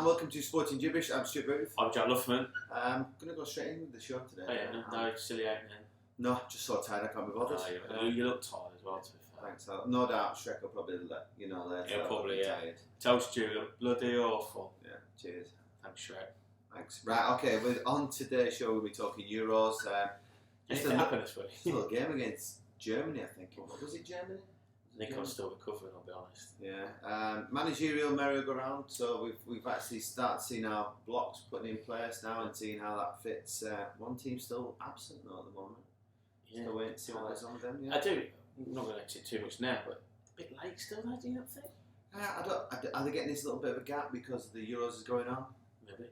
and welcome to Sporting Jibberish. I'm Jibberish. I'm Jack Luffman. I'm going to go straight in with the show today. Oh, yeah, no, silly ain't then. No, just so tired I can't be bothered. You look tired as well, to be fair. Thanks. No doubt Shrek will probably let you know later. He'll probably, yeah. Tired. Toast you, look bloody awful. Yeah, cheers. Thanks, Shrek. Thanks. Right, okay, on today's show we'll be talking Euros. Anything happened this week? A little game against Germany, I think. Was it Germany? I think I'm still recovering, I'll be honest. Yeah, managerial merry-go-round. So we've actually started seeing our blocks put in place now and seeing how that fits. One team's still absent though at the moment. Yeah. Still waiting to see what goes on with them. Yeah. I do. I'm not going to mention too much now, but a bit late still, though, do you not think? Are they getting this little bit of a gap because the Euros is going on? Maybe.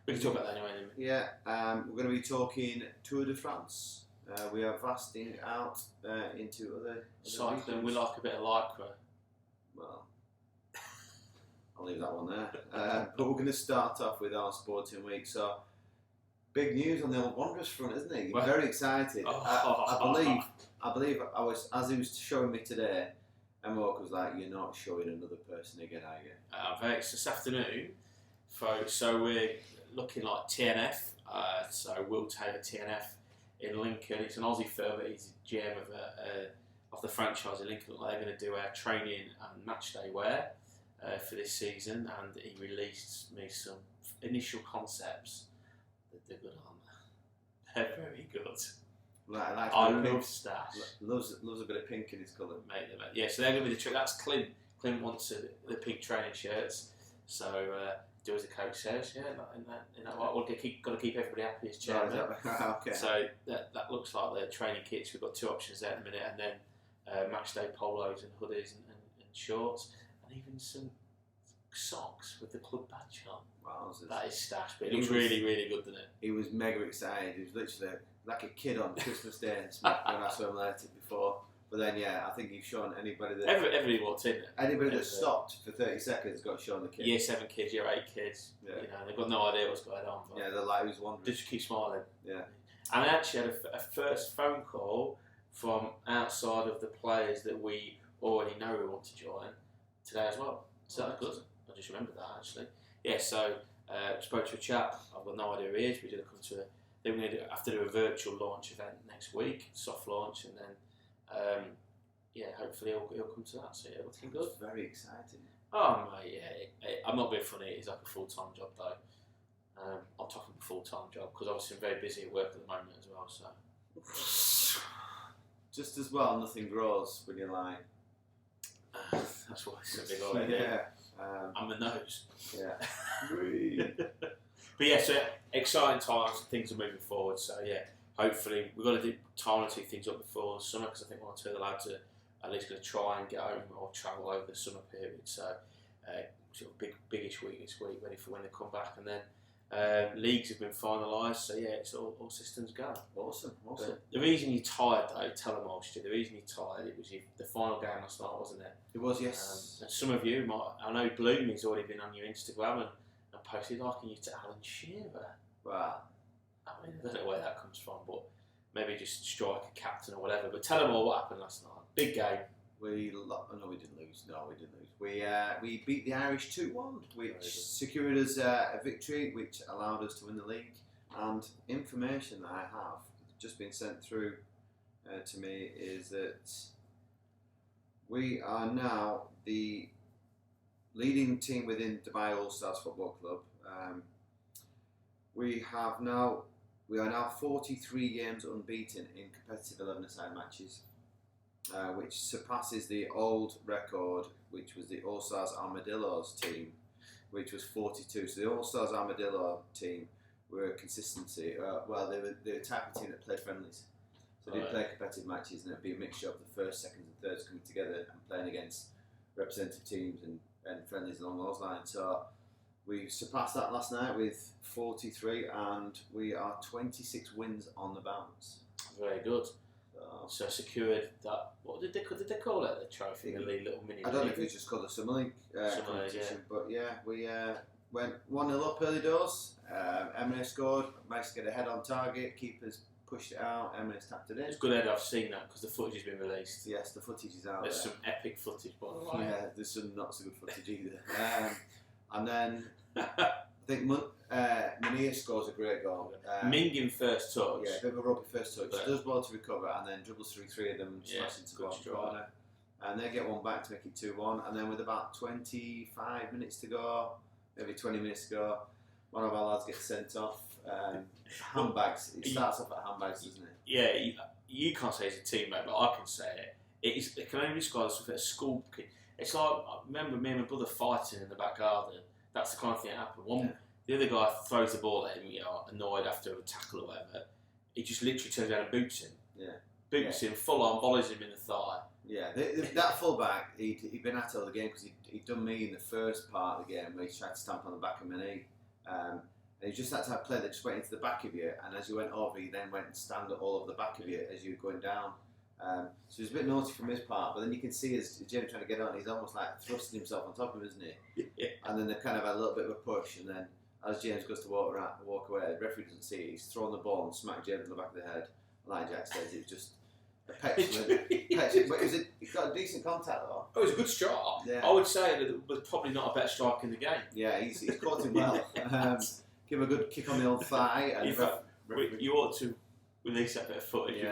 We can talk about that anyway. Yeah, we're going to be talking Tour de France. We are vasting out into other Cycling, regions. we like a bit of lycra. Well, I'll leave that one there. But we're going to start off with our sporting week. So, big news on the old Wanderers front, isn't it? You're very excited. I believe I was, as he was showing me today, Emma Walker was like, "You're not showing another person again, are you?" It's this afternoon, folks. So we're looking like TNF. So we'll take a TNF in Lincoln. It's an Aussie firm, but he's a GM of the franchise in Lincoln. They're going to do our training and match day wear for this season, and he released me some initial concepts. They're good, aren't they? They're very good. I love stash. Loves a bit of pink in his colour. Mate, yeah, so they're going to be the trick. That's Clint. Clint wants the pink training shirts. So do as the coach says, yeah, in that way. We've got to keep everybody happy as chairman. Okay. So that looks like the training kits. We've got two options there at the minute, and then match day polos and hoodies and shorts, and even some socks with the club badge on. Wow, that is stash, but it looks really, really good, doesn't it? He was mega excited. He was literally like a kid on Christmas Day and when I saw him later before. But then, yeah, I think he's shown anybody that... Everybody walked in. Anybody that stopped for 30 seconds got shown the kids. Year 7 kids, year 8 kids. Yeah. You know, they've got no idea what's going on. Yeah, they're like, who's wondering? Just keep smiling. Yeah. And I actually had a first phone call from outside of the players that we already know who want to join today as well. So that's good. I just remembered that, actually. Yeah, so spoke to a chap. I've got no idea who he is. We're going to have to do a virtual launch event next week, soft launch, and then hopefully he'll come to that. So yeah, looking good. It's very exciting. Oh mate, yeah. I'm not being funny. It's like a full-time job though. On top of a full-time job because obviously I'm very busy at work at the moment as well. So just as well, nothing grows when you're like. That's why it's a big old idea. I'm the nose. Yeah. But yeah, so exciting times. Things are moving forward. So yeah, hopefully we've got to do time to things up before the summer because I think one or two of the lads are at least going to try and get home or travel over the summer period. So sort of biggish week this week, ready for when they come back, and then leagues have been finalised. So yeah, it's all systems go. Awesome. But the reason you're tired though, tell them all, Stu. The reason you're tired, it was the final game last night, wasn't it? It was, yes. And some of you might, I know Bloomy's already been on your Instagram and posted liking you to Alan Shearer. Wow. I mean, I don't know where that comes from, but maybe just strike a captain or whatever. But tell them all what happened last night. Big game. We didn't lose. No, we didn't lose. We beat the Irish 2-1, which secured us a victory, which allowed us to win the league. And information that I have just been sent through to me is that we are now the leading team within Dubai All Stars Football Club. We are now 43 games unbeaten in competitive 11-a-side matches, which surpasses the old record, which was the All Stars Armadillos team, which was 42. So the All Stars Armadillo team were a consistency. They were the type of team that played friendlies. So they did play competitive matches, and it'd be a mixture of the first, seconds, and thirds coming together and playing against representative teams and friendlies along those lines. So we surpassed that last night with 43, and we are 26 wins on the bounce. Very good. So secured that. What did they call it? The trophy, the little mini. I don't know if it's just called the Summer League competition, but yeah, we went 1-0 up early doors. Emily scored, managed to get a head on target. Keepers pushed it out. Emily's tapped it in. It's good head. I've seen that because the footage has been released. Yes, the footage is out. There's some epic footage, by the way. Yeah, there's some not so good footage either. And then I think Munir scores a great goal. Ming in first touch. Yeah, a bit of a rugby first touch. But, does well to recover and then dribbles through three of them, smash into the bottom corner. And they get one back to make it 2-1. And then with about 25 minutes to go, maybe 20 minutes to go, one of our lads gets sent off. Handbags. It starts off at handbags, doesn't it? Yeah, you can't say it's a teammate, but I can say it. It can only be described as a school kid. It's like, I remember me and my brother fighting in the back garden. That's the kind of thing that happened. The other guy throws the ball at him, annoyed after a tackle or whatever. He just literally turns around and boots him. Yeah. Boots him, full on, volleys him in the thigh. Yeah, that fullback, he'd been at it all the game because he'd done me in the first part of the game where he tried to stamp on the back of my knee. And he just that type of player that just went into the back of you, and as you went over, he then went and stand all over the back of you as you were going down. So he was a bit naughty from his part, but then you can see as Jim trying to get on, he's almost like thrusting himself on top of him, isn't he? Yeah. And then they kind of had a little bit of a push, and then as James goes to walk away, the referee doesn't see it, he's thrown the ball and smacked James in the back of the head. Like Jack says, it was just a petulant. But he got a decent contact though. Oh, it was a good strike. Yeah. I would say that it was probably not a better strike in the game. Yeah, he's caught him well. Give him a good kick on the old thigh. And you ought to release that bit of footage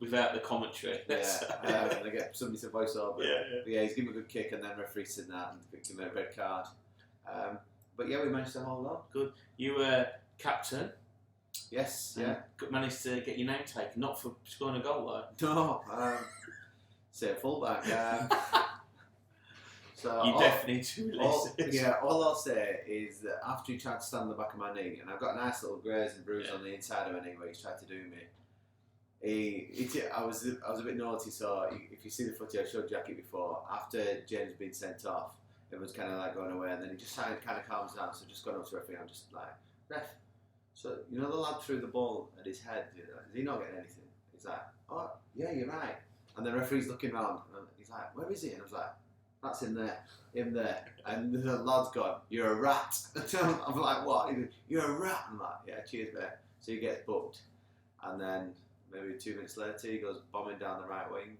without the commentary. Yeah, and I get somebody to voice over. Yeah. But yeah, he's given a good kick, and then referee seen that and give him a red card. But yeah, we managed to hold on. Good. You were captain. Yes. Yeah. Managed to get your name taken, not for scoring a goal though. No. Say a fullback. So you definitely need to release it. Yeah, all I'll say is that after he tried to stand on the back of my knee, and I've got a nice little graze and bruise on the inside of my knee where he's tried to do me. I was a bit naughty, so if you see the footage I showed Jackie before, after James had been sent off, it was kind of like going away, and then he just kind of calms down, so just gone up to referee, I'm just like, ref, so the lad threw the ball at his head, is he not getting anything? He's like, oh, yeah, you're right. And the referee's looking round, and he's like, where is he? And I was like, that's him there. And the lad's gone, you're a rat. I'm like, what? He goes, you're a rat. I'm like, yeah, cheers, mate. So he gets booked. And then maybe 2 minutes later, he goes bombing down the right wing.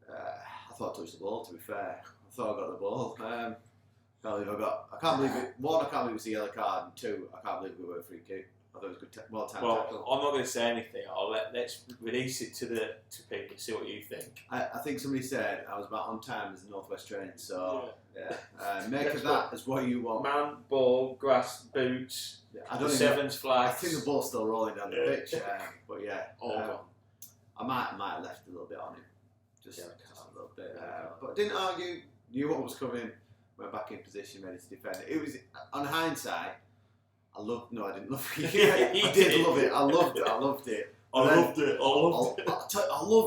I thought I touched the ball, to be fair. I thought I got the ball. I can't believe it. One, I can't believe it was a yellow card. And two, I can't believe we were a free kick. I thought it was a good well-timed tackle. I'm not going to say anything. Let's release it to people and see what you think. I think somebody said I was about on time as a Northwest train, so make of that as what you want. Man, ball, grass, boots, sevens flags. I think the ball's still rolling down the pitch, but yeah. I might have left a little bit on him, just a little bit. But didn't argue, knew what was coming, went back in position, ready to defend it. It was, on hindsight, I didn't love it. He did love it. I loved it. I loved it. I love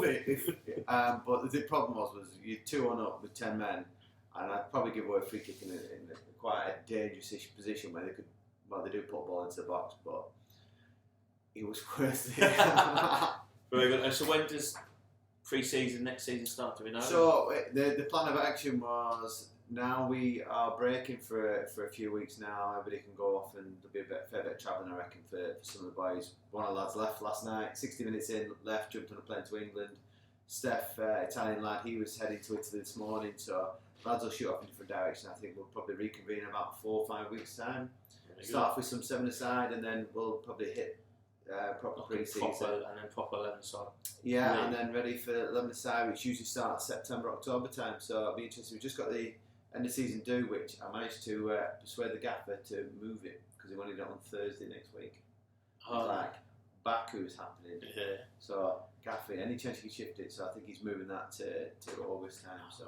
it. But the problem was you're 2-1 up with 10 men, and I'd probably give away a free kick in quite a dangerous position where they do put a ball into the box, but it was worth it. Very good. And so when does pre-season, next season start? Do we know? So the plan of action was, now we are breaking for a few weeks now. Everybody can go off, and there'll be a fair bit of travelling, I reckon, for some of the boys. One of the lads left last night, 60 minutes in, left, jumped on a plane to England. Steph, Italian lad, he was heading to Italy this morning, so lads will shoot off in different directions. I think we'll probably reconvene in about 4 or 5 weeks' time. Start off with some 7-a-side, and then we'll probably hit proper pre-season. And then proper 11-a-side. Yeah, and then ready for 11-a-side, which usually starts September, October time, so it'll be interesting. We've just got the end of season do, which I managed to persuade the gaffer to move it because he wanted it on Thursday next week. Like Baku's happening, so gaffer, any chance he can shift it? So I think he's moving that to August time. So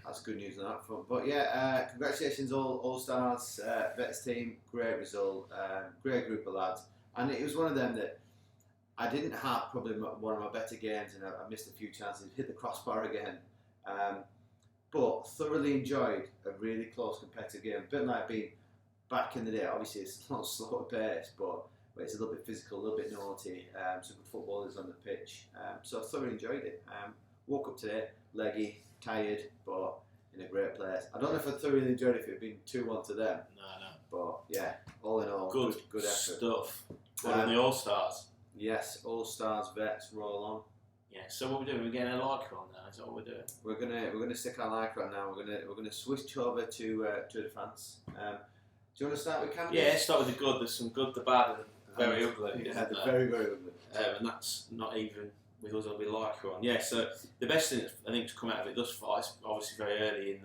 that's good news on that front. But yeah, congratulations all stars, vets team, great result, great group of lads, and it was one of them that I didn't have probably one of my better games, and I missed a few chances, hit the crossbar again. But thoroughly enjoyed a really close competitive game. A bit like being back in the day. Obviously, it's not slow pace, but it's a little bit physical, a little bit naughty. Some good footballers on the pitch. So I thoroughly enjoyed it. Woke up today, leggy, tired, but in a great place. I don't know if I thoroughly enjoyed it if it had been 2-1 to them. No. But yeah, all in all, good effort. Stuff. One of the All Stars. Yes, All Stars vets roll on. Yeah. So what we're doing? We're getting a Lycra on now. Is that what we're doing? We're gonna stick our Lycra on now. We're gonna switch over to Tour de France. Do you want to start with Cavendish? Yeah. Start with the good. There's some good, the bad, and the very ugly. Yeah, the very ugly. And that's not even with us on with Lycra on. Yeah. So the best thing I think to come out of it thus far is obviously very early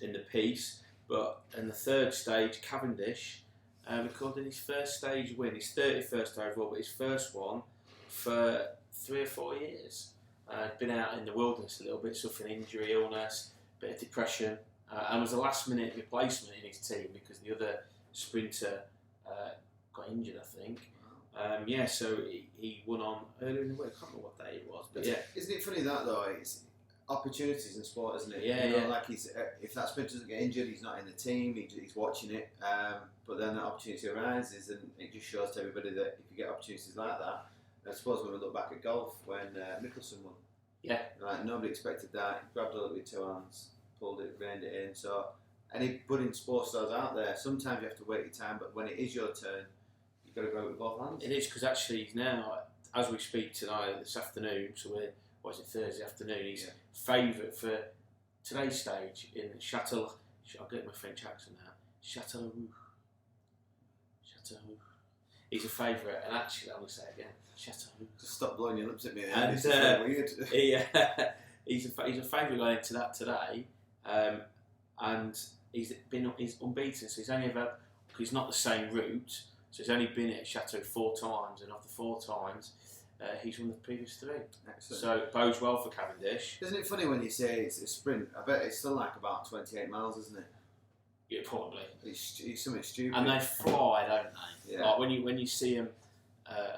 in the piece, but in the third stage, Cavendish recorded his first stage win, his 31st overall, but his first one for 3 or 4 years. Been out in the wilderness a little bit, suffering injury, illness, bit of depression, and was a last-minute replacement in his team because the other sprinter got injured, I think. So he won on earlier in the week. I can't remember what day it was, but yeah. Isn't it funny that though? It's opportunities in sport, isn't it? Yeah, Like if that sprinter doesn't get injured, he's not in the team. He's watching it, but then that opportunity arises, and it just shows to everybody that if you get opportunities like that. I suppose when we look back at golf, when Mickelson won, like nobody expected that. He grabbed it with 2 hands, pulled it, reined it in. So any budding sports stars out there, sometimes you have to wait your time, but when it is your turn, you've got to go with both hands. It is, because actually he's now, as we speak tonight, this afternoon, so Thursday afternoon, he's favourite for today's stage in Château. I'll get my French accent now. Châteauroux. He's a favourite, and actually, I'm going to say it again, Châteauroux. Just stop blowing your lips at me. And this is so weird. He's a favourite going into that today, and he's unbeaten. So he's only ever, because he's not the same route. So he's only been at Château 4 times, and of the 4 times, he's won the previous 3. Excellent. So it bodes well for Cavendish. Isn't it funny when you say it's a sprint? I bet it's still like about 28 miles, isn't it? Yeah, probably. It's something stupid. And they fly, don't they? Yeah. Like when you see them,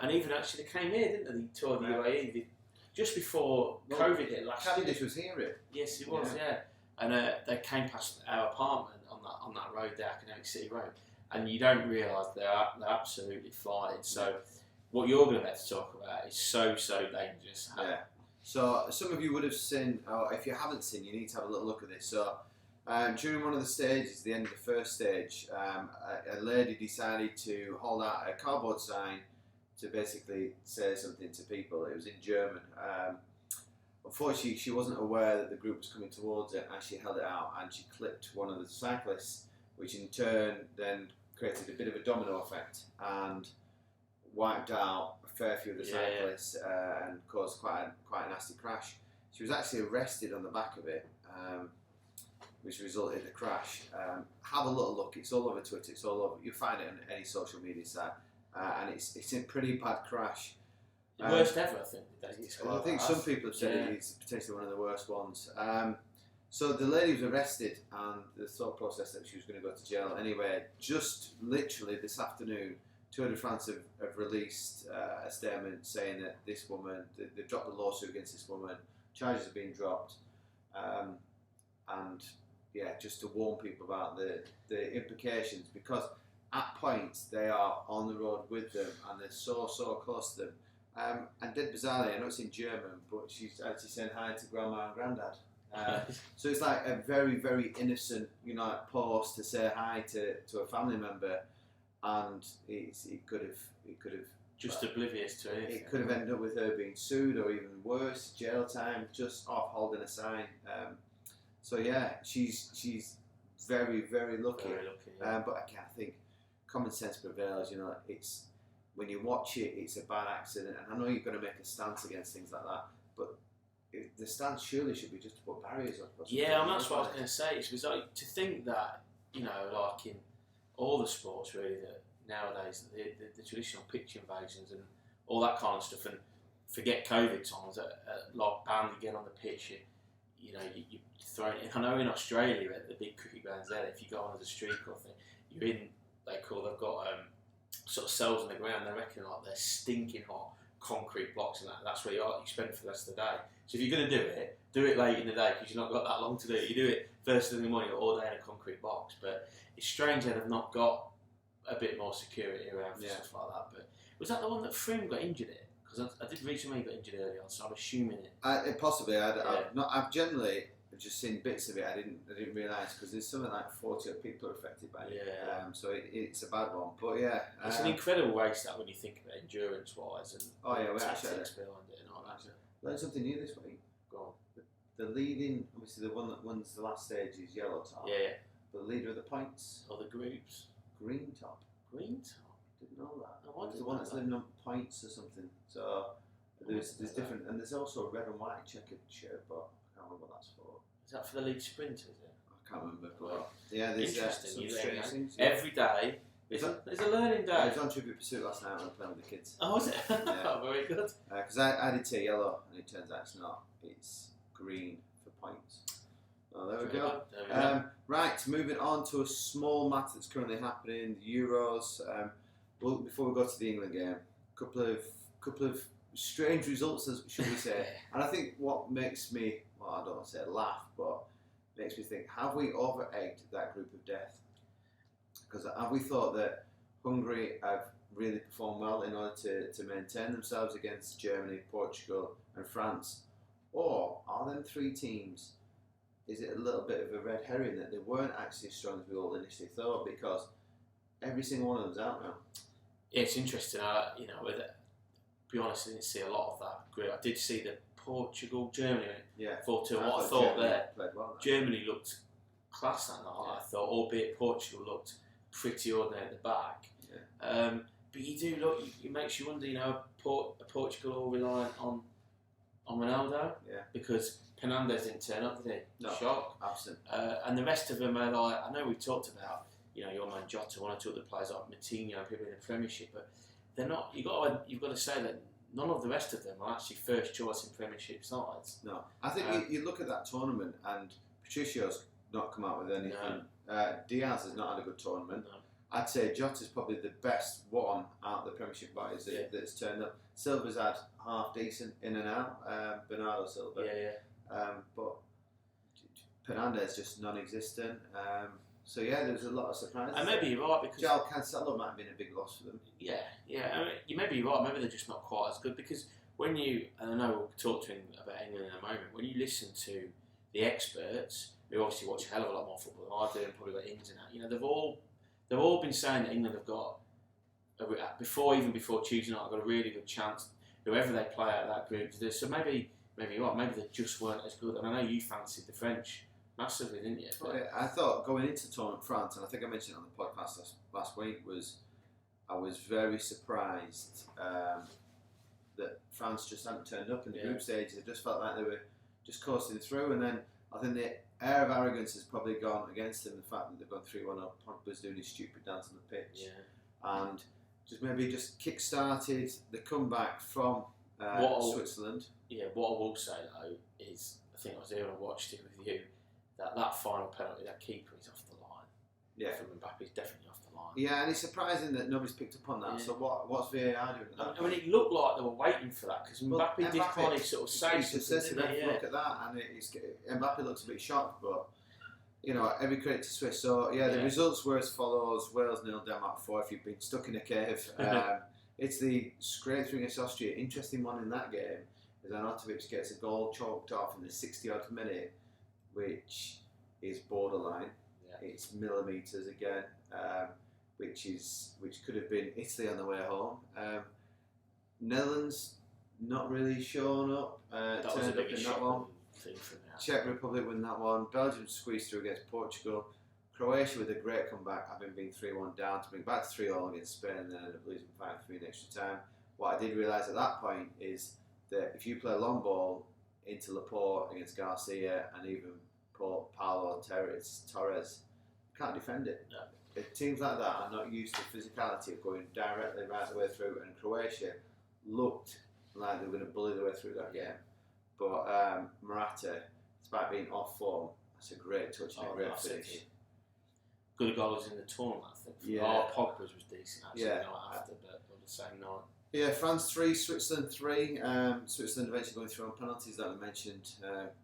and even actually they came here, didn't they? The tour of the UAE just before COVID hit last year. Cavendish was here. Yes, he was. Yeah. And they came past our apartment on that road there, Academic City Road, and you don't realise they're absolutely flying. So what you're going to have to talk about is so dangerous. Yeah. So some of you would have seen, or if you haven't seen, you need to have a little look at this. So during one of the stages, the end of the first stage, a lady decided to hold out a cardboard sign to basically say something to people. It was in German. Unfortunately, she wasn't aware that the group was coming towards her, and she held it out and she clipped one of the cyclists, which in turn then created a bit of a domino effect and wiped out a fair few of the cyclists and caused quite a nasty crash. She was actually arrested on the back of it, which resulted in a crash. Have a little look. It's all over Twitter. It's all over. You'll find it on any social media site, and it's a pretty bad crash. The worst ever, I think. I think some people have said it's potentially one of the worst ones. So the lady was arrested, and the thought process that she was going to go to jail. Anyway, just literally this afternoon, Tour de France have released a statement saying that this woman, they've dropped the lawsuit against this woman, charges have been dropped, and just to warn people about the implications, because at points they are on the road with them and they're so close to them. And dead bizarrely, I know it's in German, but she's actually saying hi to grandma and granddad. So it's like a very, very innocent, post to say hi to a family member, and it could have just oblivious to it. It could have ended up with her being sued, or even worse, jail time, just off holding a sign. She's very, very lucky. Very lucky. Yeah. But again, I think common sense prevails. It's when you watch it, it's a bad accident, and I know you're going to make a stance against things like that, but the stance surely should be just to put barriers up. Yeah, and that's what I was going to say. It's like to think that like in all the sports really, that nowadays the traditional pitch invasions and all that kind of stuff, and forget COVID times, like banned again on the pitch. You throw it in. I know in Australia at the big cricket grounds there, if you go on as a streak or thing, you're in. They've got sort of cells on the ground. They reckon like they're stinking hot concrete blocks, and that's where you spend for the rest of the day. So if you're going to do it late in the day, because you've not got that long to do it. You do it first thing in the morning, all day in a concrete box. But it's strange that they've not got a bit more security around for stuff like that. But was that the one that Froome got injured in? Because I did read somebody got injured early on, so I'm assuming it. Possibly. I've generally I've just seen bits of it. I didn't realise because there's something like 40 odd people are affected by it. Yeah. So it's a bad one. But yeah, it's an incredible race that when you think about endurance wise and we tactics behind it and all that. Learned something new this week. Go on. The leading, obviously the one that wins the last stage is yellow top. Yeah. But the leader of the points, Or the groups. green top. Green top. Didn't know that. No, It's the one that's living on points or something. So there's different, and there's also a red and white checkered shirt, but I can't remember what that's for. Is that for the lead sprinter? Is it? I can't remember. But yeah, there's Interesting. some You strange learn things. every day. There's a learning day. I was on Trivial Pursuit last night when I was playing with the kids. Oh, was it? Yeah. Very good. Because I did say yellow, and it turns out it's not. It's green for points. Oh, there we go. Right, moving on to a small matter that's currently happening, the Euros. Well, before we go to the England game, couple of strange results, should we say? And I think what makes me, well, I don't want to say laugh, but makes me think: have we over-egged that group of death? Because have we thought that Hungary have really performed well in order to maintain themselves against Germany, Portugal, and France, or are them three teams? Is it a little bit of a red herring that they weren't actually as strong as we all initially thought? Because every single one of them's out now. Yeah, it's interesting. To be honest, I didn't see a lot of that group. I did see the Portugal-Germany 4-2. What I thought Germany there, played well, Germany looked class that night. Yeah. I thought, albeit Portugal looked pretty ordinary at the back. Yeah. But you do look. It makes you wonder. Portugal all reliant on Ronaldo. Yeah. Because Fernandes didn't turn up, did he? No. Shock. Absent. And the rest of them are like, I know we talked about, your man Jota, one or two other players like Matinho, people in the Premiership, but they're not. You've got to say that none of the rest of them are actually first choice in Premiership sides. No, I think you look at that tournament and Patricio's not come out with anything. No. Diaz has not had a good tournament. No. I'd say Jota's probably the best one out of the Premiership boys that's turned up. Silva's had half decent in and out. Bernardo Silva. But Fernandes just non-existent. So yeah, there was a lot of surprises. And maybe you're right because João Cancelo might have been a big loss for them. Yeah. I mean, you may be right. Maybe they're just not quite as good because when you, and I know we'll talk to him about England in a moment. When you listen to the experts, who obviously watch a hell of a lot more football than I do, and probably got ins and outs, they've all been saying that England have got before Tuesday night, got a really good chance. Whoever they play out of that group to do. So maybe you're right. Maybe they just weren't as good. And I know you fancied the French massively, didn't you? But I thought going into tournament France, and I think I mentioned it on the podcast last week, I was very surprised that France just hadn't turned up in the group stages. It just felt like they were just coasting through, and then I think the air of arrogance has probably gone against them. The fact that they've gone 3-1 up, Pogba's doing his stupid dance on the pitch, and just kick-started the comeback from Switzerland. Yeah, what I will say though is, I think I was there and I watched it with you. That final penalty, that keeper is off the line. Yeah, from Mbappe is definitely off the line. Yeah, and it's surprising that nobody's picked up on that. Yeah. So what's VAR doing? I mean, it looked like they were waiting for that because Mbappe did kind of sort of say something. Look at that, and Mbappe looks a bit shocked, but every credit to Swiss. So the results were as follows: Wales 0, Denmark 4. If you've been stuck in a cave, it's the scrape through against Austria. Interesting one in that game is Arnautovic gets a goal choked off in the 60-odd minute, which is borderline. Yeah. It's millimetres again, which could have been Italy on the way home. Netherlands not really showing up. That was a big that one. Czech Republic win that one. Belgium squeezed through against Portugal. Croatia with a great comeback, having been 3-1 down to bring back to 3-0 against Spain, and then end up losing 5-3 in extra time. What I did realise at that point is that if you play a long ball into Laporte against Garcia and even Paulo Torres, you can't defend it. No. Teams like that are not used to the physicality of going directly right the way through, and Croatia looked like they were going to bully their way through that game. But Morata, despite being off form, that's a great touch and a great finish. Good goals in the tournament, I think. Pogba's was decent actually after, but on the same night. Yeah, France 3, Switzerland 3. Switzerland eventually going through on penalties that we mentioned.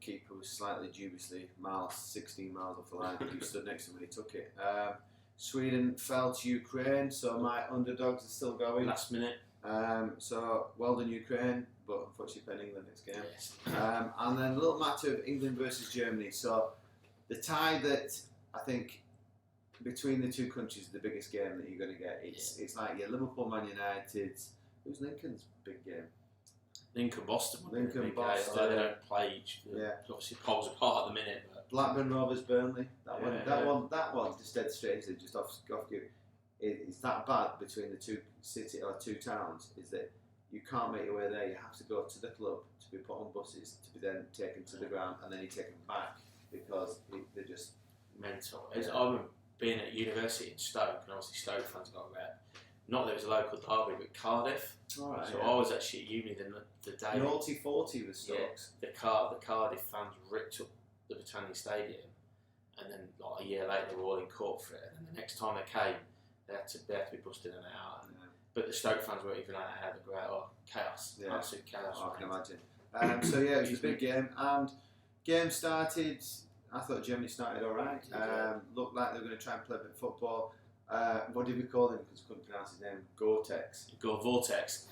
Keeper was slightly dubiously 16 miles off the line. He stood next to him when he took it. Sweden fell to Ukraine, so my underdogs are still going. Last minute. So well done Ukraine, but unfortunately playing England next game. Yes. And then a little matter of England versus Germany. So the tie that I think between the two countries is the biggest game that you're going to get. It's like Liverpool, Man United. Who's Lincoln's big game? Lincoln-Boston. Lincoln-Boston. Although they don't play each. Yeah. Obviously, poles apart at the minute. But Blackburn Rovers, Burnley. That one, just dead strangely, just off you. It's that bad between the two towns. Is that you can't make your way there. You have to go to the club to be put on buses to be then taken to the ground, and then you take them back because they're just mental. Yeah. I remember being at university in Stoke, and obviously Stoke fans got a rep. Not that it was a local derby, but Cardiff. Alright, so I was actually at uni the day. Naughty 40 with Stokes. The Cardiff fans ripped up the Britannia Stadium, and then like a year later they were all in court for it. And then the next time they came, they had to be busted in and out. But the Stoke fans weren't even allowed to have the ground. Or chaos, absolute chaos. I can imagine. So yeah, it was a big game, and game started. I thought Germany started all right. Looked like they were going to try and play a bit of football. What did we call him? Because I couldn't pronounce his name. Vortex. Vortex.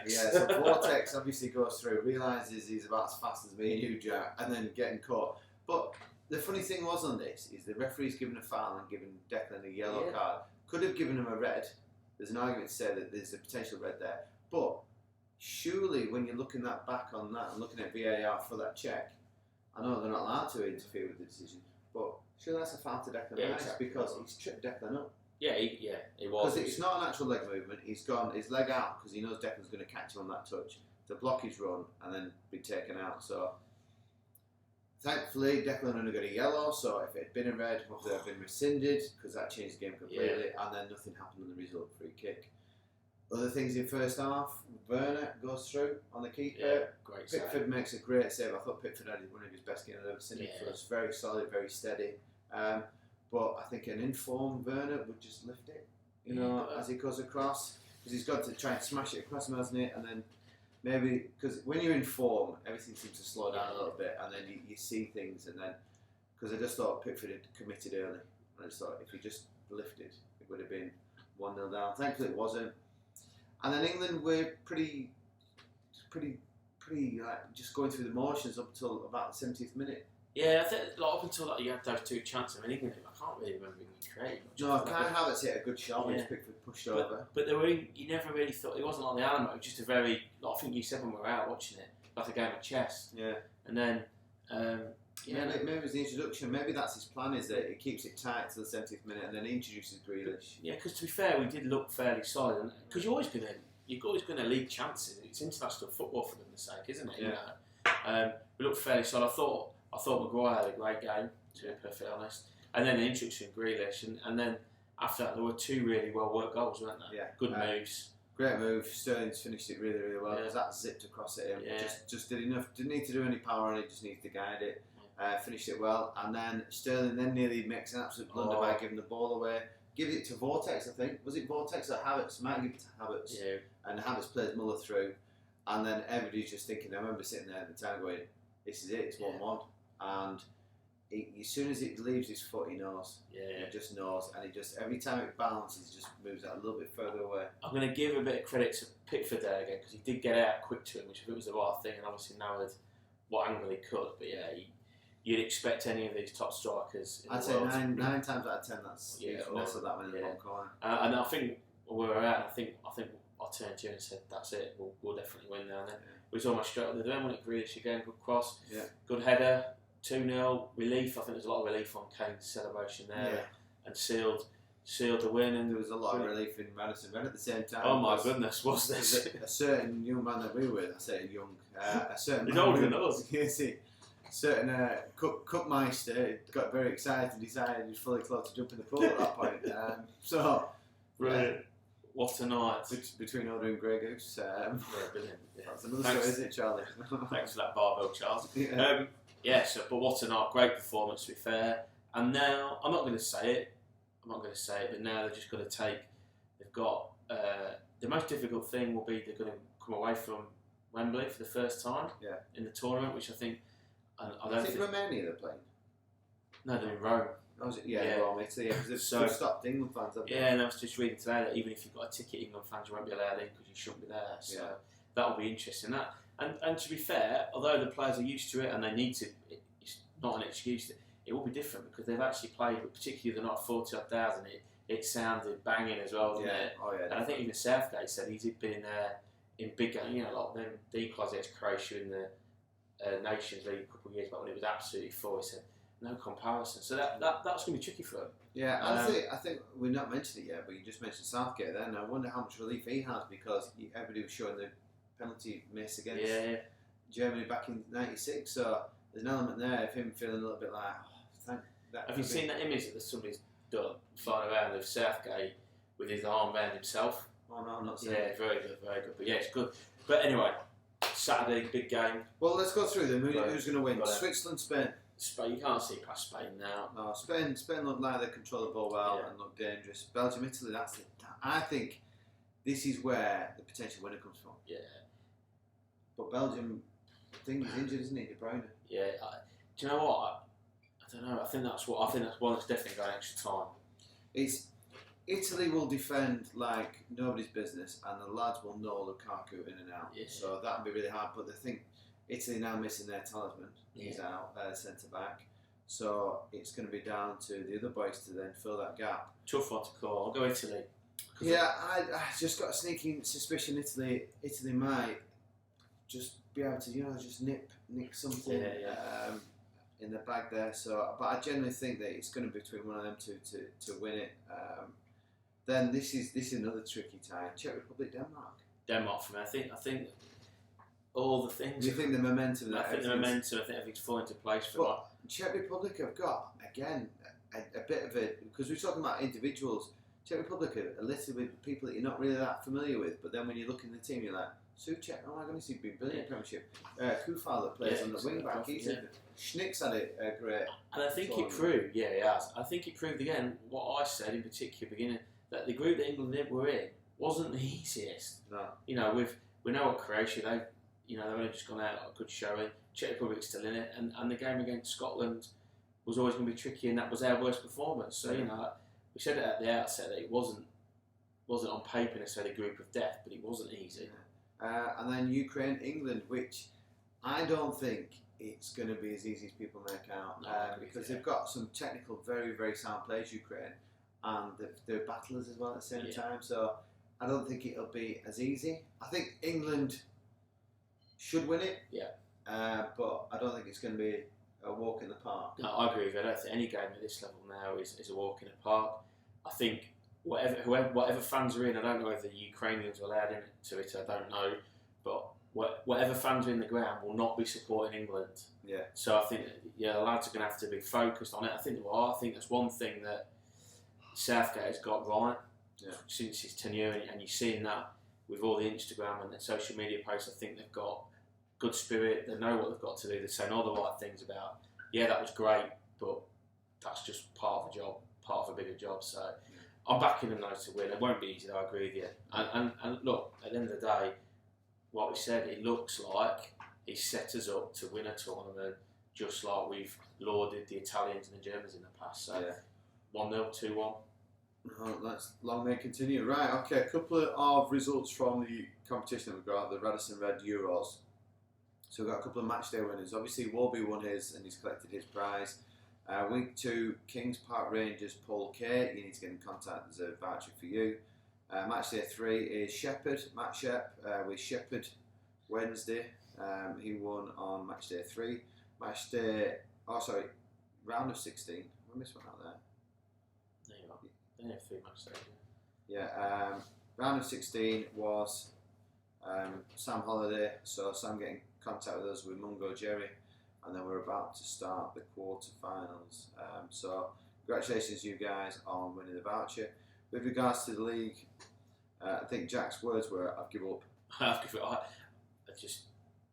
Yeah, so Vortex obviously goes through, realises he's about as fast as me and you, Jack, and then getting caught. But the funny thing was on this is the referee's given a foul and given Declan a yellow card. Could have given him a red. There's an argument to say that there's a potential red there. But surely when you're looking back on that and looking at VAR for that check, I know they're not allowed to interfere with the decision, but surely that's a foul to Declan Rice because he's tripped Declan up. Yeah, he was. Because it's not an actual leg movement. He's gone his leg out because he knows Declan's going to catch him on that touch to block his run and then be taken out. So thankfully, Declan only got a yellow. So if it had been a red, it would have been rescinded because that changed the game completely. And then nothing happened on the result. Free kick. Other things in first half, Werner goes through on the keeper. Yeah, great Pickford save. makes a great save. I thought Pickford had one of his best games I've ever seen for us. Very solid, very steady. But I think an informed Werner would just lift it, as he goes across. Because he's got to try and smash it across him, hasn't it? And then maybe, because when you're in form, everything seems to slow down a little bit. And then you see things. And then, because I just thought Pickford had committed early. And I just thought if he just lifted, it would have been 1-0 down. Thankfully it wasn't. And then England were pretty like just going through the motions up until about the 70th minute. Yeah, I think up until you had those two chances. I mean, England, I can't really remember England creating much. No, Kai Havertz hit a good shot when Pickford pushed over. But they were you never really thought it wasn't like the Alamo. It was just a very. I think you said when we were out watching it, like a game of chess. Yeah. And then. Maybe it was the introduction. Maybe that's his plan. Is that he keeps it tight to the 70th minute and then he introduces Grealish. Yeah, because to be fair, we did look fairly solid. Because you're always going to lead chances. It's international football for goodness sake, isn't it? Yeah. We looked fairly solid. I thought Maguire had a great game, to be perfectly honest. And then the introduction of Grealish, and then after that there were two really well worked goals, weren't there? Yeah. Good moves. Great move. Sterling's finished it really, really well. That zipped across at him. Yeah. Just did enough. Didn't need to do any power on it. Just needs to guide it. Finished it well, and then Sterling then nearly makes an absolute blunder by giving the ball away. Give it to Vortex, I think. Was it Vortex or Havertz? Might give it to Havertz. Yeah. And Havertz plays Muller through, and then everybody's just thinking. I remember sitting there at the time going, "This is it. It's 1-1." And as soon as it leaves his foot, he knows. Yeah. He just knows, and he just every time it bounces, just moves that a little bit further away. I'm going to give a bit of credit to Pickford there again because he did get out quick to him, which I think was the right thing, and obviously narrowed what angle he could. But yeah, you'd expect any of these top strikers. I'd say nine times out of 10, that's less of that one in the long corner. And I think where we're at, I think I turned to you and said, "That's it. We'll definitely win now." And then it was almost straight up the end when it Grealish again, good cross, good header, 2-0 relief. I think there's a lot of relief on Kane's celebration there, and sealed the win. And there was a lot of relief in Raddison Red at the same time. Oh my goodness, was this a certain young man that we were with? I say young, a certain. He's older than us. You see. Certain Cookmeister got very excited, decided he was fully clothed to jump in the pool at that point. Brilliant. What a night. Between Oda and Grey Goose. Brilliant. Yeah. That's another story, isn't it, Charlie? Thanks for that barbell, Charles. Yeah. But what a night. Great performance, to be fair. And now, I'm not going to say it, but now they're just going to they've got, the most difficult thing will be they're going to come away from Wembley for the first time in the tournament, which I think. And I don't think Romania they're playing. No, they're in Rome. Oh, was it? Yeah, Rome, Italy. Yeah, because So- they've stopped England fans, haven't they? Yeah, and I was just reading today that even if you've got a ticket, England fans won't be allowed in because you shouldn't be there. So Yeah. that'll be interesting. And to be fair, although the players are used to it and they need to, it's not an excuse. It will be different because they've actually played, particularly the not 40,000. It sounded banging as well, didn't it? Oh yeah. And I think even Southgate said he's been in there in big games, like them declares against Croatia in the Nations League a couple of years back when it was absolutely full. He said no comparison. So that's going to be tricky for him. Yeah, I think we've not mentioned it yet, but you just mentioned Southgate there, and I wonder how much relief he has because everybody was showing the penalty miss against Germany back in '96. So there's an element there of him feeling a little bit like, thank that. Have you seen that image that somebody's done flying around of Southgate with his arm around himself? Oh no, I'm not seeing Yeah, it. very good, very good. But yeah, it's good. But anyway, Saturday, big game. Well, let's go through them. Right. Who's going to win? Got it. Switzerland, Spain. Spain, you can't see past Spain now. No, Spain look like they control the ball well and look dangerous. Belgium, Italy. I think this is where the potential winner comes from. Yeah. But Belgium, I think he's injured, isn't he, De Bruyne? Yeah. Do you know what? I don't know. I think that's one that's definitely got extra time. It's Italy will defend like nobody's business, and the lads will know Lukaku in and out. Yeah. So that would be really hard. But they think Italy now missing their talisman. He's out, centre back. So it's going to be down to the other boys to then fill that gap. Tough one to call. I'll go Italy. Yeah, I just got a sneaking suspicion Italy might just be able to just nick something in the bag there. So, but I generally think that it's going to be between one of them two to win it. Then this is another tricky tie. Czech Republic, Denmark for me. I think all the things. Do you think the momentum? I think everything's falling into place for them. But Czech Republic have got again a bit of a, because we're talking about individuals. Czech Republic are a little bit people that you're not really that familiar with, but then when you look in the team, you're like, Souček, oh my goodness, he's been brilliant Premiership. Kufal that plays on the wing back, Schnick's had a great. And I think it proved, he has. I think it proved again what I said in particular beginning, that the group that England were in wasn't the easiest. No. We know what Croatia, they've only just gone out a good showing. Czech Republic's still in it, and the game against Scotland was always going to be tricky, and that was our worst performance. So we said it at the outset that it wasn't on paper necessarily a group of death, but it wasn't easy. And then Ukraine, England, which I don't think it's going to be as easy as people make out, because they've got some technical, very, very sound players, Ukraine, and they're battlers as well at the same time. So I don't think it'll be as easy. I think England should win it, but I don't think it's going to be a walk in the park. No, I agree with you. I don't think any game at this level now is a walk in the park. I think whatever fans are in, I don't know whether the Ukrainians are allowed into it, I don't know, but whatever fans are in the ground will not be supporting England. Yeah. So I think the lads are going to have to be focused on it. I think they are. I think that's one thing that Southgate has got right since his tenure, and you're seeing that with all the Instagram and the social media posts. I think they've got good spirit. They know what they've got to do. They're saying all the right things about, that was great, but that's just part of the job, part of a bigger job. So I'm backing them though to win. It won't be easy, though, I agree with you. And look, at the end of the day, what we said, it looks like he set us up to win a tournament, just like we've lauded the Italians and the Germans in the past. So 1-0, 2-1. Oh, that's long may continue. Right, okay, a couple of results from the competition that we've got, the Raddison Red Euros. So we've got a couple of match day winners. Obviously, Warby won his and he's collected his prize. Week 2, Kings Park Rangers, Paul K. You need to get in contact, there's a voucher for you. Match day 3 is Shepherd, Matt Shep, with Shepherd Wednesday. He won on match day 3. Round of 16. I missed one out there. There you are. They have 3 match days. Yeah, round of 16 was Sam Holiday. So Sam getting contact with us with Mungo Jerry, and then we're about to start the quarter-finals. So congratulations you guys on winning the voucher. With regards to the league, I think Jack's words were, I've given up. I just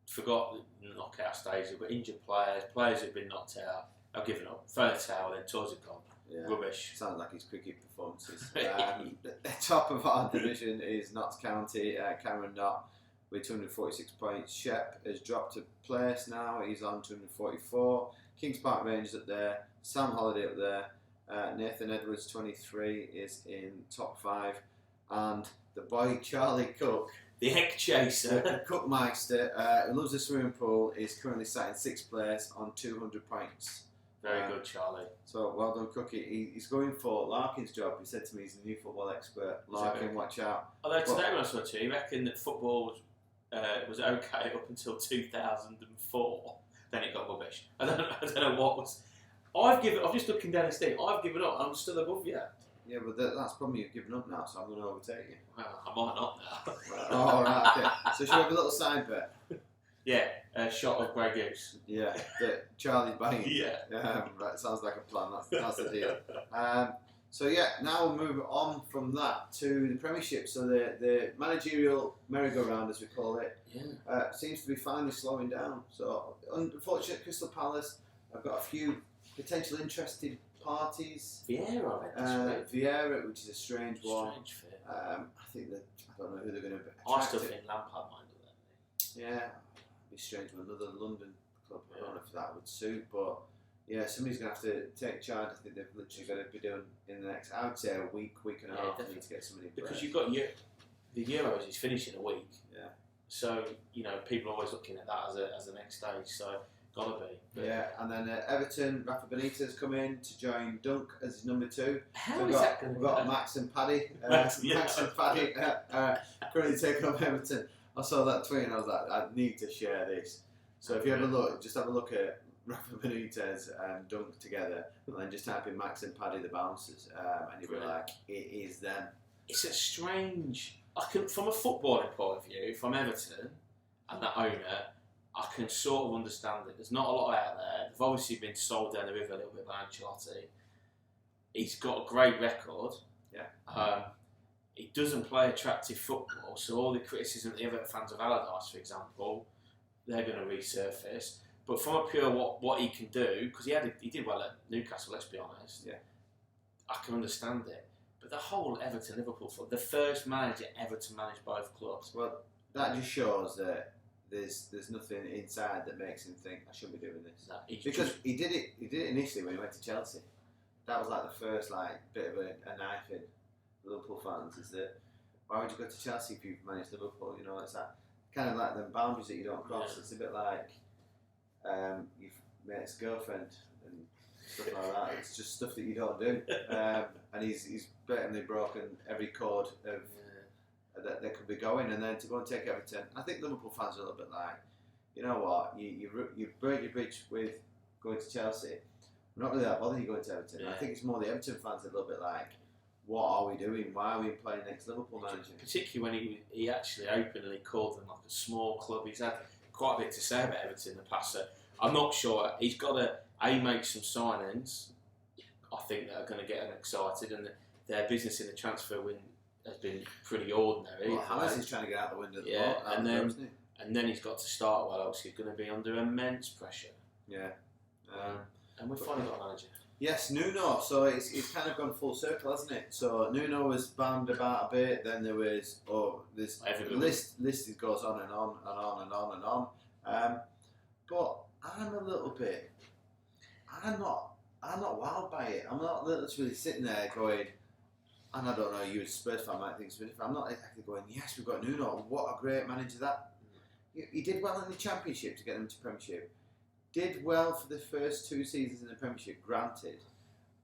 forgot the knockout stage. We've got injured players who've been knocked out. I've given up. Throw the towel in, tours have gone. Yeah. Rubbish. Sounds like his cricket performances. The top of our division is Notts County, Cameron Knott with 246 points. Shep has dropped a place now, he's on 244. Kings Park Rangers up there, Sam Holiday up there, Nathan Edwards, 23, is in top 5. And the boy Charlie Cook, the egg chaser, the Cookmeister, who loves the swimming pool, is currently sat in 6th place on 200 points. Very good, Charlie. So well done, Cookie. He's going for Larkin's job. He said to me he's a new football expert. Larkin, watch out. Although today when I saw it, he reckoned that football was okay up until 2004. Then it got rubbish. I don't know what was. I'm just looking down the thing. I've given up. I'm still above you. Yeah, but that's probably you've given up now, so I'm going to overtake you. Well, I might not now. Oh, right, okay. So should we have a little side bet? Yeah, a shot of Grey Goose. Yeah, that Charlie's buying. Yeah. Right, sounds like a plan. That's the deal. So yeah, now we'll move on from that to the Premiership. So the managerial merry-go-round, as we call it, seems to be finally slowing down. So unfortunately, Crystal Palace, I've got a few potential interested parties. Vieira, which is a strange one. Strange fit. I think that I don't know who they're going to be. I still think Lampard might do that. Yeah, it'd be strange with another London club. I don't know if that would suit, but yeah, somebody's going to have to take charge. I think they've literally got to be doing in the next, I would say, a week and a half. They need to get somebody in because place. you've got the Euros is finishing a week. Yeah. So people are always looking at that as the next stage. So. Gotta be. But yeah, and then Everton, Rafa Benitez come in to join Dunk as his number 2. How is that going to We've got Max and Paddy. Max and Paddy currently taking up Everton. I saw that tweet and I was like, I need to share this. So if you have a look, just have a look at Rafa Benitez and Dunk together, and then just type in Max and Paddy the bouncers, and you'll be like, it is them. It's a strange. From a footballing point of view, from Everton and that owner. I can sort of understand it. There's not a lot out there. They've obviously been sold down the river a little bit by Ancelotti. He's got a great record. Yeah. He doesn't play attractive football, so all the criticism the Everton fans of Allardyce, for example, they're going to resurface. But from a pure what he can do, because he did well at Newcastle, let's be honest. Yeah. I can understand it. But the whole Everton-Liverpool the first manager ever to manage both clubs. Well, that just shows that there's nothing inside that makes him think I shouldn't be doing this. No, because he did it initially when he went to Chelsea. That was like the first bit of a knife in Liverpool fans, is that why would you go to Chelsea if you've managed Liverpool? It's that kind of like the boundaries that you don't cross. Yeah. It's a bit like you've mate's girlfriend and stuff like that. It's just stuff that you don't do. And he's blatantly broken every code of that could be going, and then to go and take Everton. I think Liverpool fans are a little bit like, you know what, you burnt your bridge with going to Chelsea. We're not really that bothered you going to Everton. I think it's more the Everton fans are a little bit like, what are we doing? Why are we playing next Liverpool manager? Particularly when he actually openly called them like a small club. He's had quite a bit to say about Everton in the past. So I'm not sure. He's got to make some signings, I think, that are going to get them excited, and their business in the transfer window has been pretty ordinary. Well, Hamas is trying to get out the window. And then he's got to start well. Else he's going to be under immense pressure. Yeah. And we've finally got a manager. Yes, Nuno. So it's kind of gone full circle, hasn't it? So Nuno was banned about a bit. Then there was this list goes on and on and on and on and on. But I'm a little bit. I'm not wowed by it. I'm not literally sitting there going. And I don't know, you as a Spurs fan might think, but I'm not exactly going, yes, we've got Nuno, what a great manager that. He did well in the Championship to get them to Premiership. Did well for the first 2 seasons in the Premiership, granted.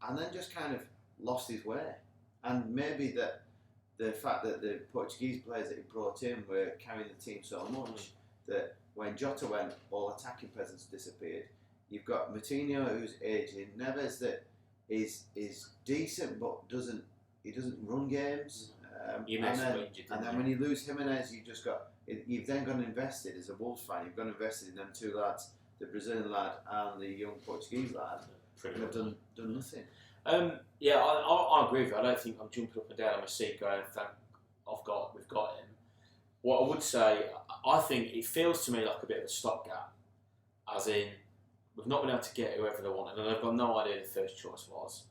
And then just kind of lost his way. And maybe that the fact that the Portuguese players that he brought in were carrying the team so much that when Jota went, all attacking presence disappeared. You've got Moutinho, who's aging. Neves, that is decent but doesn't run games, and then when you lose Jimenez, you've then gone and invested as a Wolves fan. You've gone and invested in them 2 lads, the Brazilian lad and the young Portuguese lad, and have done nothing. I agree with you. I don't think I'm jumping up and down on my seat going, we've got him. What I would say, I think it feels to me like a bit of a stopgap, as in we've not been able to get whoever they wanted, and I've got no idea who the first choice was.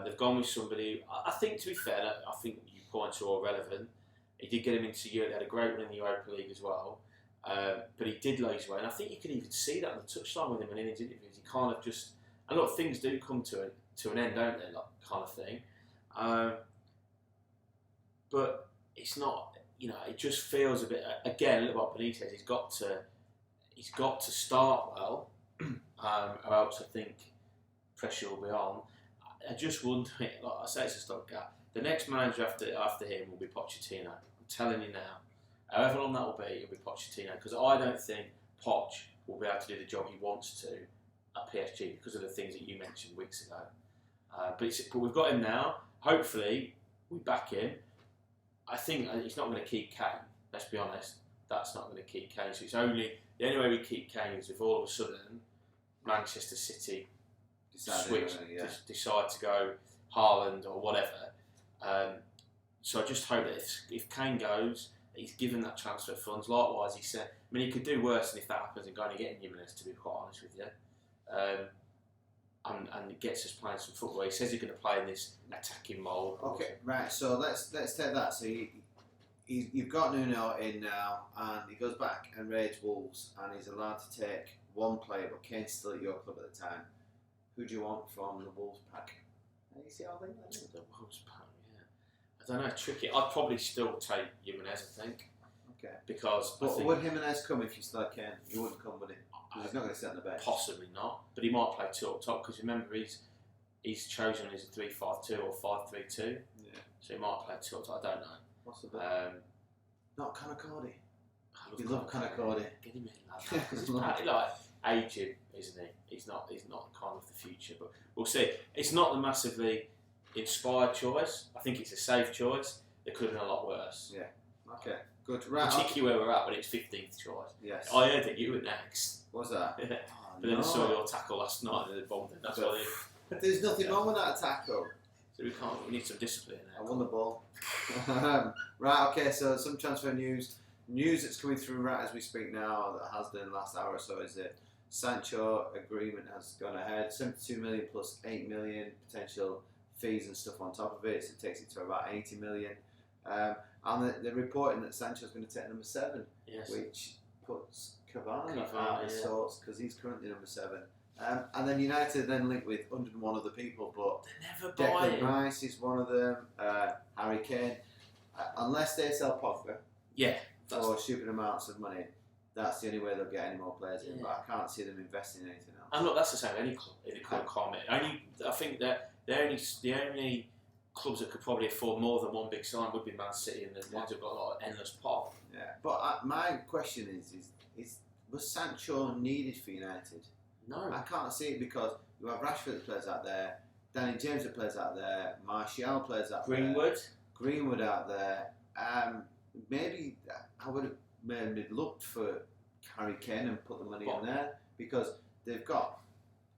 They've gone with somebody. I think, to be fair, I think you points are all relevant. He did get him into Europe. They had a great run in the Europa League as well. But he did lose weight, and I think you can even see that on the touchline with him and in his interviews. He kind of just, and look, things do come to to an end, don't they? Like kind of thing. But it's not. It just feels a bit. Again, look what Benitez. He's got to start well, or else I think pressure will be on. I just wonder. Like I say, it's a stopgap. The next manager after him will be Pochettino. I'm telling you now. However long that will be, it'll be Pochettino, because I don't think Poch will be able to do the job he wants to at PSG because of the things that you mentioned weeks ago. But we've got him now. Hopefully, we back him. I think he's not going to keep Kane. Let's be honest. That's not going to keep Kane. So the only way we keep Kane is if all of a sudden Manchester City decide to go Haaland or whatever. So I just hope that if Kane goes, he's given that transfer funds. Likewise, he said, he could do worse than if that happens and going and getting Jimenez, to be quite honest with you. And it gets us playing some football. He says he's going to play in this attacking mould. Okay, right. So let's take that. So you've got Nuno in now, and he goes back and raids Wolves, and he's allowed to take one player, but Kane's still at your club at the time. Who do you want from the Wolves pack? You see how I think that is? The Wolves pack, yeah. I don't know, tricky. I'd probably still take Jimenez, I think. Okay. Because would Jimenez come if you still had Kane? He wouldn't come, would he? He's not going to sit on the bench. Possibly not, but he might play two up top because remember he's chosen as a 3-5-2 or 5-3-2. Yeah. So he might play two up top. I don't know. Possibly. Not Canacordi. You love Canacordi. Get him in, lad. Because he's partly like aging, isn't he? He's not kind of the future, but we'll see. It's not the massively inspired choice. I think it's a safe choice. There could have been a lot worse. Yeah. Okay. Good. Right. Particularly where we're at when it's 15th choice. Yes. I heard that you were next. Was that? Yeah. But then I saw your tackle last night and they bombed it. That's why there's nothing wrong with that tackle. So we need some discipline there. I won the ball. Right, okay, so some transfer news. News that's coming through right as we speak now, that has done in the last hour or so, is that Sancho agreement has gone ahead. 72 million plus 8 million potential fees and stuff on top of it, so it takes it to about 80 million. And they're reporting that Sancho's going to take number 7, yes. Which puts Cavani out of sorts because he's currently number 7. And then United then linked with 101 other people, but Declan Rice is one of them, Harry Kane. Unless they sell Pogba for stupid amounts of money, that's the only way they'll get any more players in. But I can't see them investing in anything else. And look, that's the same any club in the current climate. I think that the only clubs that could probably afford more than one big sign would be Man City and the ones who've got like endless pot. Yeah, but my question is was Sancho needed for United? No. I can't see it because you have Rashford that plays out there, Danny James that plays out there, Martial plays out there, Greenwood out there. Maybe I would have maybe looked for Harry Kane and put the money in there because they've got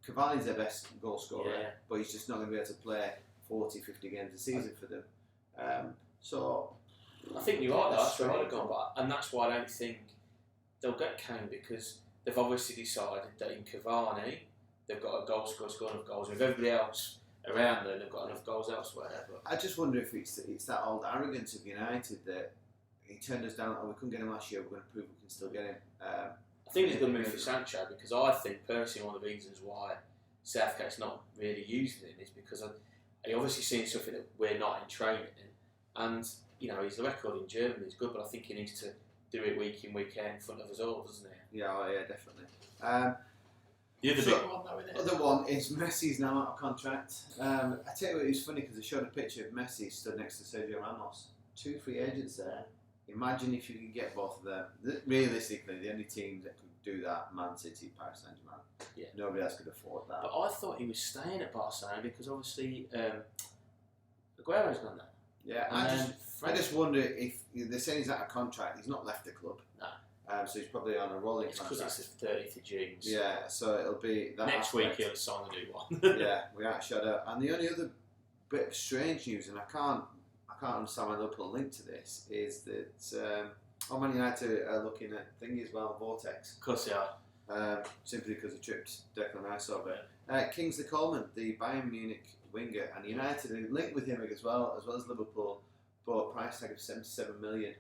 Cavani's their best goal scorer, but he's just not going to be able to play 40, 50 games a season for them. So I think you are. That's where I'd have gone back, and that's why I don't think they'll get Kane because they've obviously decided that in Cavani they've got a goal scorer, scoring enough goals. With everybody else around them, they've got enough goals elsewhere. But I just wonder if it's that old arrogance of United that he turned us down. Oh, we couldn't get him last year. We're going to prove we can still get him. I think it's a good move for Sancho because I think personally one of the reasons why Southgate's not really using him is because he obviously seen something that we're not in training, and he's the record in Germany is good, but I think he needs to do it week in week out in front of us all, doesn't he? Yeah, definitely. The other big one, though, isn't it? Other one is Messi's now out of contract. I tell you what, it was funny because they showed a picture of Messi stood next to Sergio Ramos. 2 free agents there. Imagine if you could get both of them. Realistically, the only teams that could do that, Man City, Paris Saint-Germain. Yeah. Nobody else could afford that. But I thought he was staying at Barcelona because obviously Aguero's gone there. Yeah, I just wonder if they're saying he's out of contract. He's not left the club. No. So he's probably on a rolling contract. Because it's the 30th of June. So yeah, so it'll be that next aspect. week he'll sign the new one. Yeah, we are shut up. And the only other bit of strange news, and I can't understand why they'll put a link to this, is that Man United are looking at thingy as well, Vortex. Of course they are. Simply because they tripped Declan Rice over. Kingsley Coleman, the Bayern Munich winger, and United are linked with him as well as Liverpool, but price tag of 77 million.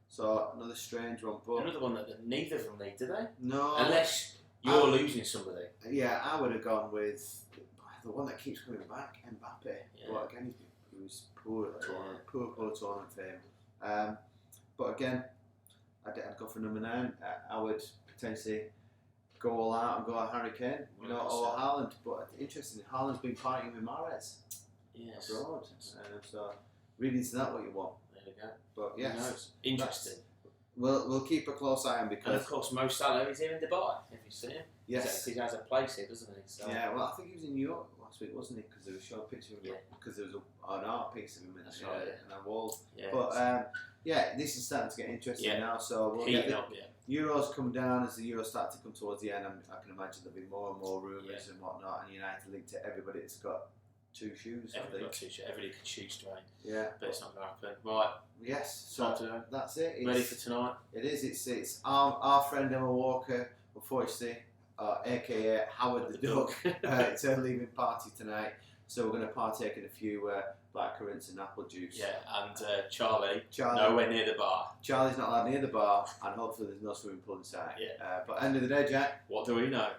So another strange one. But another one that neither of them need, do they? No. Unless you're losing somebody. Yeah, I would have gone with. the one that keeps coming back, Mbappe. Yeah. But again, he was poor at tournament, poor tournament fame. But again, I'd go for number 9. I would potentially go all out and go at Harry Kane, or Haaland. But interesting, Haaland's been partying with Mahrez abroad. So read into that what you want. There we go. But yes, interesting. We'll keep a close eye on because. And of course, Mo Salah is here in Dubai. Have you seen him? Yes. He has a place here, doesn't he? So. Yeah, well, I think he was in New York last week, wasn't he? Because there was a short picture of him. Because there was an art piece of him in a wall. Yeah. But this is starting to get interesting now. So we'll get Euros come down as the Euros start to come towards the end. I can imagine there'll be more and more rumours and whatnot. And United linked to everybody that's got 2 shoes. Everybody got 2 shoes. Everybody can shoot straight. Yeah. But it's not going to happen. Right. Yes. So that's it. Ready for tonight? It is. It's our friend Emma Walker, unfortunately, aka Howard the Duck. It's her leaving party tonight. So we're going to partake in a few blackcurrants and apple juice. Yeah, and Charlie, nowhere near the bar. Charlie's not allowed near the bar, and hopefully there's no swimming pool inside. Yeah. But end of the day, Jack. What do we know?